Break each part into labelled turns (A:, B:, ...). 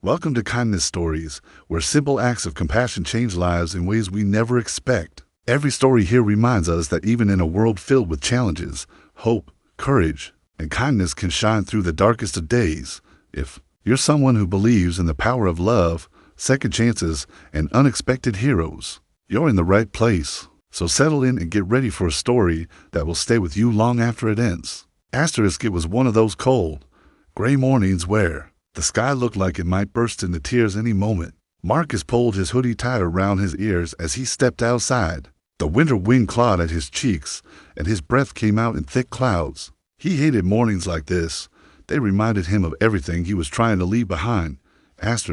A: Welcome to Kindness Stories, where simple acts of compassion change lives in ways we never expect. Every story here reminds us that even in a world filled with challenges, hope, courage, and kindness can shine through the darkest of days. If you're someone who believes in the power of love, second chances, and unexpected heroes, you're in the right place. So settle in and get ready for a story that will stay with you long after it ends. It was one of those cold, gray mornings where the sky looked like it might burst into tears any moment. Marcus pulled his hoodie tight around his ears as he stepped outside. The winter wind clawed at his cheeks, and his breath came out in thick clouds. He hated mornings like this. They reminded him of everything he was trying to leave behind. At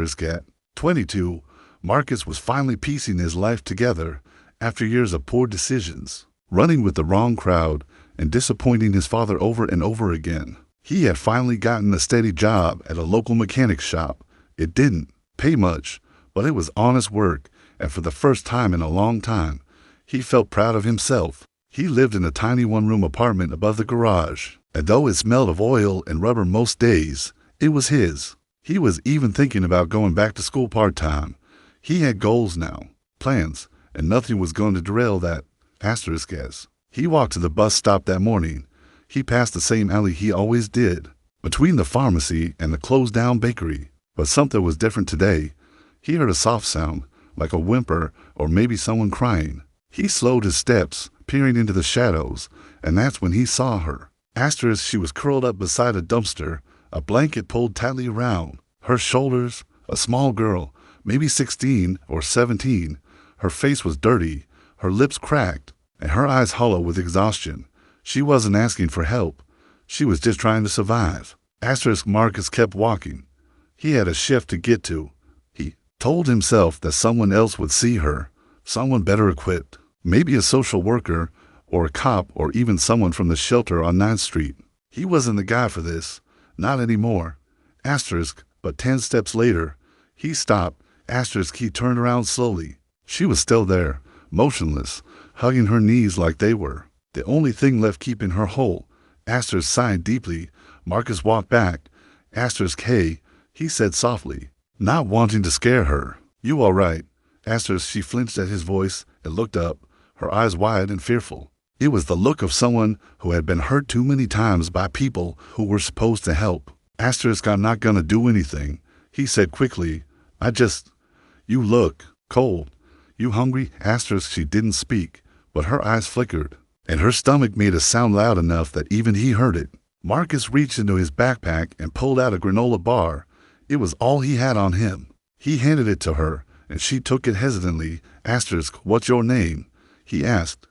A: 22, Marcus was finally piecing his life together after years of poor decisions, running with the wrong crowd, and disappointing his father over and over again. He had finally gotten a steady job at a local mechanic shop. It didn't pay much, but it was honest work, and for the first time in a long time, he felt proud of himself. He lived in a tiny one-room apartment above the garage, and though it smelled of oil and rubber most days, it was his. He was even thinking about going back to school part-time. He had goals now, plans, and nothing was going to derail that. As he walked to the bus stop that morning, he passed the same alley he always did, between the pharmacy and the closed-down bakery. But something was different today. He heard a soft sound, like a whimper or maybe someone crying. He slowed his steps, peering into the shadows, and that's when he saw her. She was curled up beside a dumpster, a blanket pulled tightly around her shoulders. A small girl, maybe 16 or 17. Her face was dirty, her lips cracked, and her eyes hollow with exhaustion. She wasn't asking for help. She was just trying to survive. Marcus kept walking. He had a shift to get to. He told himself that someone else would see her, someone better equipped, maybe a social worker or a cop or even someone from the shelter on 9th Street. He wasn't the guy for this, not anymore. But 10 steps later, he stopped. He turned around slowly. She was still there, motionless, hugging her knees like they were the only thing left keeping her whole. Sighed deeply. Marcus walked back. Hey, he said softly, not wanting to scare her. You all right? She flinched at his voice and looked up, her eyes wide and fearful. It was the look of someone who had been hurt too many times by people who were supposed to help. I'm not gonna do anything, he said quickly. You look cold. You hungry? She didn't speak, but her eyes flickered, and her stomach made a sound loud enough that even he heard it. Marcus reached into his backpack and pulled out a granola bar. It was all he had on him. He handed it to her, and she took it hesitantly. What's your name? He asked.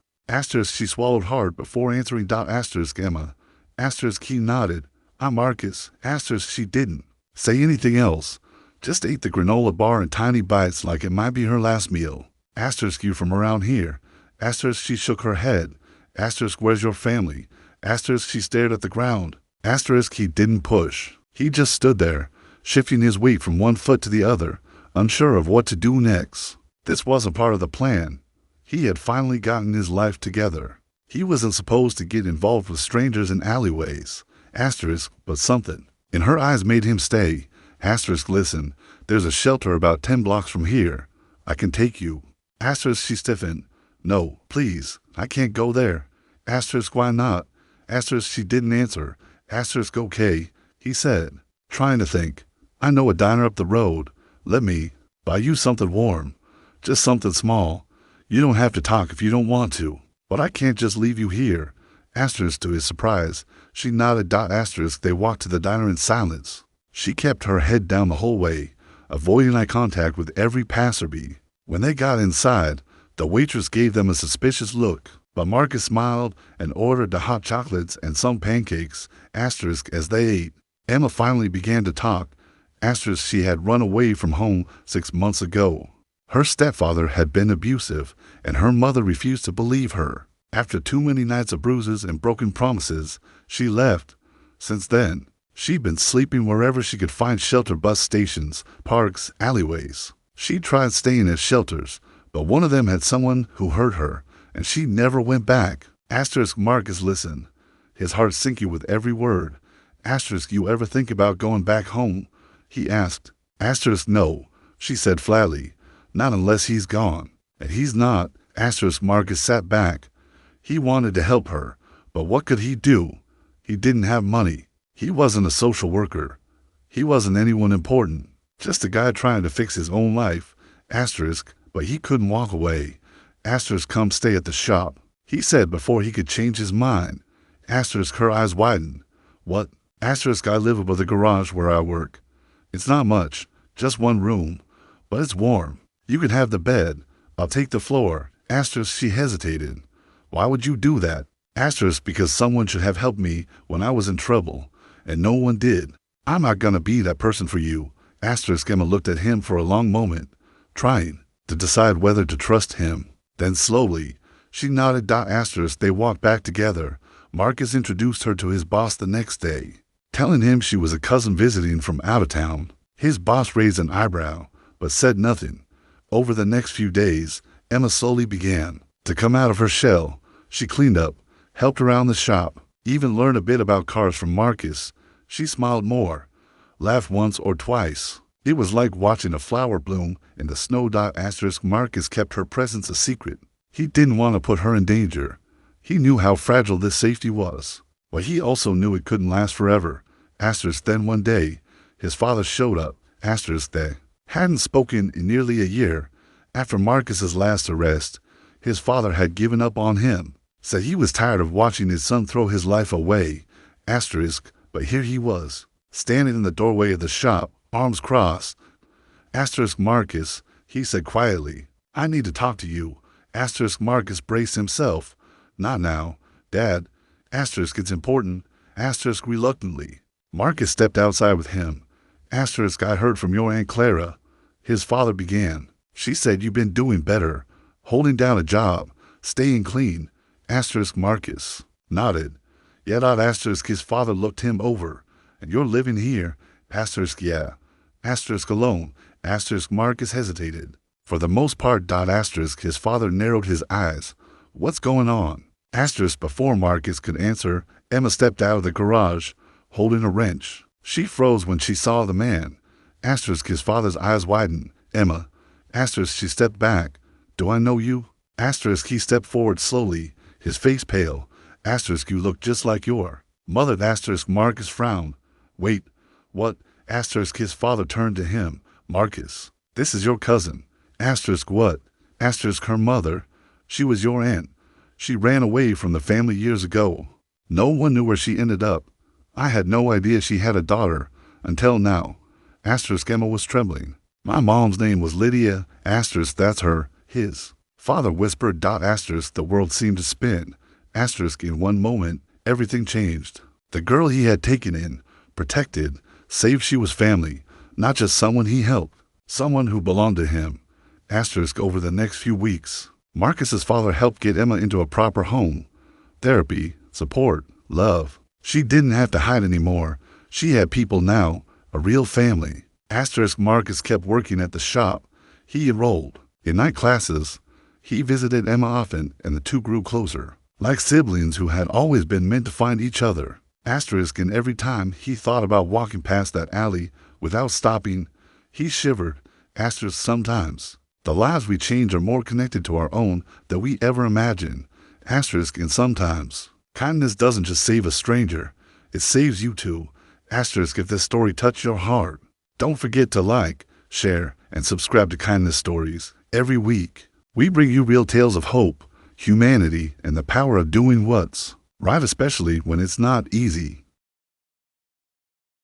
A: She swallowed hard before answering. Emma. He nodded. I'm Marcus. She didn't say anything else. Just ate the granola bar in tiny bites like it might be her last meal. You from around here? She shook her head. Where's your family? She stared at the ground. He didn't push. He just stood there, shifting his weight from one foot to the other, unsure of what to do next. This wasn't part of the plan. He had finally gotten his life together. He wasn't supposed to get involved with strangers in alleyways. But something in her eyes made him stay. Listen, there's a shelter about 10 blocks from here. I can take you. She stiffened. No, please, I can't go there. Why not? She didn't answer. Okay, he said, trying to think. I know a diner up the road. Let me buy you something warm. Just something small. You don't have to talk if you don't want to. But I can't just leave you here. To his surprise, she nodded. They walked to the diner in silence. She kept her head down the whole way, avoiding eye contact with every passerby. When they got inside, the waitress gave them a suspicious look, but Marcus smiled and ordered the hot chocolates and some pancakes. As they ate, Emma finally began to talk. She had run away from home 6 months ago. Her stepfather had been abusive, and her mother refused to believe her. After too many nights of bruises and broken promises, she left. Since then, she'd been sleeping wherever she could find shelter: bus stations, parks, alleyways. She tried staying at shelters, but one of them had someone who hurt her, and she never went back. Marcus listened, his heart sinking with every word. You ever think about going back home? He asked. Asterisk no, she said flatly. Not unless he's gone. And he's not. Asterisk Marcus sat back. He wanted to help her, but what could he do? He didn't have money. He wasn't a social worker. He wasn't anyone important. Just a guy trying to fix his own life. Asterisk, but he couldn't walk away. Asterisk come stay at the shop, he said before he could change his mind. Asterisk her eyes widened. What? Asterisk I live above the garage where I work. It's not much, just one room, but it's warm. You can have the bed. I'll take the floor. Asterisk she hesitated. Why would you do that? Asterisk because someone should have helped me when I was in trouble, and no one did. I'm not gonna be that person for you. Asterisk Emma looked at him for a long moment, trying to decide whether to trust him. Then slowly, she nodded. Asterisk they walked back together. Marcus introduced her to his boss the next day, telling him she was a cousin visiting from out of town. His boss raised an eyebrow, but said nothing. Over the next few days, Emma slowly began to come out of her shell. She cleaned up, helped around the shop, even learned a bit about cars from Marcus. She smiled more, laughed once or twice. It was like watching a flower bloom in the snow. Asterisk Marcus kept her presence a secret. He didn't want to put her in danger. He knew how fragile this safety was, but he also knew it couldn't last forever. Asterisk then one day, his father showed up. Asterisk they hadn't spoken in nearly a year. After Marcus's last arrest, his father had given up on him, said he was tired of watching his son throw his life away. Asterisk, but here he was, standing in the doorway of the shop, arms crossed. Asterisk Marcus, he said quietly, I need to talk to you. Asterisk Marcus braced himself. Not now, Dad. Asterisk it's important. Asterisk reluctantly. Marcus stepped outside with him. Asterisk I heard from your Aunt Clara. His father began. She said you've been doing better, holding down a job, staying clean. Asterisk Marcus nodded. Yeah. Asterisk his father looked him over. And you're living here. Asterisk yeah. Asterisk alone. Asterisk Marcus hesitated. For the most part. Asterisk his father narrowed his eyes. What's going on? Asterisk before Marcus could answer, Emma stepped out of the garage, holding a wrench. She froze when she saw the man. Asterisk his father's eyes widened. Emma. Asterisk she stepped back. Do I know you? Asterisk he stepped forward slowly, his face pale. Asterisk you look just like your mother. Asterisk Marcus frowned. Wait, what? Asterisk his father turned to him. Marcus, this is your cousin. Asterisk what? Asterisk her mother. She was your aunt. She ran away from the family years ago. No one knew where she ended up. I had no idea she had a daughter, until now. Asterisk Emma was trembling. My mom's name was Lydia. Asterisk that's her, his father whispered. Asterisk the world seemed to spin. Asterisk in one moment, everything changed. The girl he had taken in, protected, saved, she was family, not just someone he helped, someone who belonged to him. Asterisk over the next few weeks, Marcus's father helped get Emma into a proper home. Therapy, support, love. She didn't have to hide anymore. She had people now, a real family. Asterisk Marcus kept working at the shop. He enrolled in night classes. He visited Emma often, and the two grew closer, like siblings who had always been meant to find each other. Asterisk and every time he thought about walking past that alley without stopping, he shivered. Asterisk sometimes the lives we change are more connected to our own than we ever imagined. Asterisk and sometimes kindness doesn't just save a stranger, it saves you too. Asterisk if this story touched your heart, don't forget to like, share, and subscribe to Kindness Stories. Every week, we bring you real tales of hope, humanity, and the power of doing what's right, especially when it's not easy.